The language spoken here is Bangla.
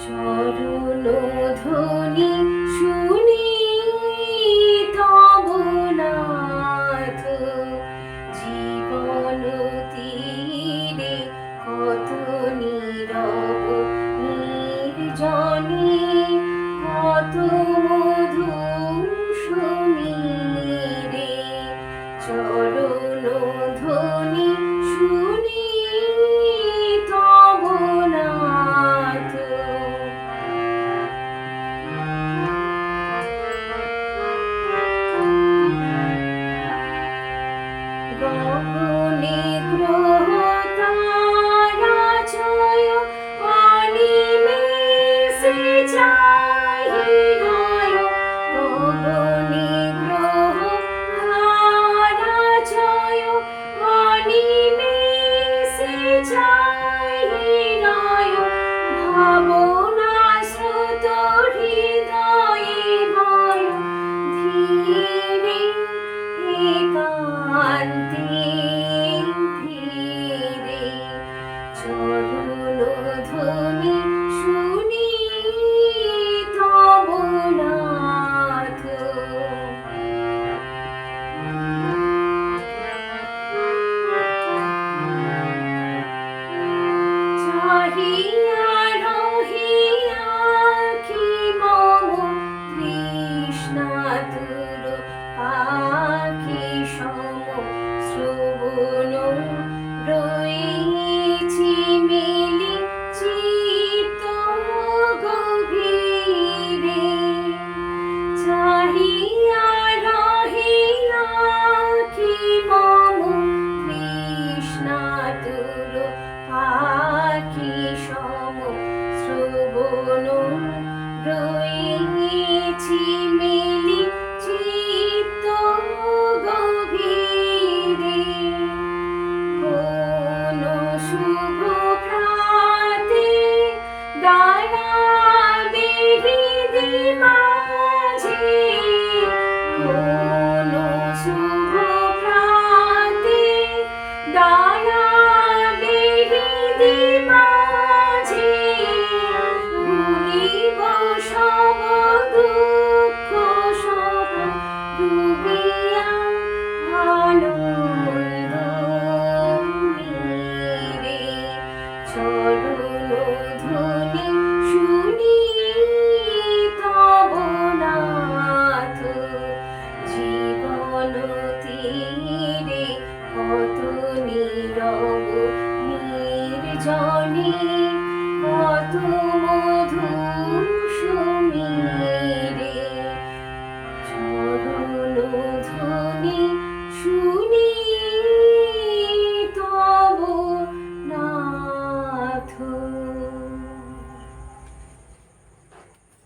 চরণ ধ্বনি শুনি তব নাথ, জীবন তীরে কত নীরব নির্জনে, কত মধু সমীরে। চরণ ধ্বনি শুনি তব নাথ। গগনে গ্রহ তারা জয় অনিমেষে চাহিরয়। গগনে গ্রহ তারা জয় অনিমেষে চাহিরয়। ভাবনা স্রোত হৃদয়ে ভয় ধীরে একান্তে ধীরে। চরণ ধ্বনি শুনি তব নাথ। চাহিয়া রহিয়া আঁখি মম তৃষ্ণাতুর পাখি সম। শ্রবণ রয়েছি মেলি চিত্ত গভীরে। চাহিয়া রহিয়া আঁখি মম তৃষ্ণাতুর পাখি সম। শ্রবণ রয়েছি মেলি চিত্ত গভীরে। কোন শুভ প্রাতে দাঁড়াবে হৃদি মাঝে। কোন শুভ প্রাতে দাঁড়াবে হৃদি মাঝে। ভুলিব সব দুঃখ সব ডুবিয়া আনন্দ নীরে। চরণ ধ্বনি শুনি তব নাথ, জীবন তীরে কত নীরব নির্জনে, কত মধু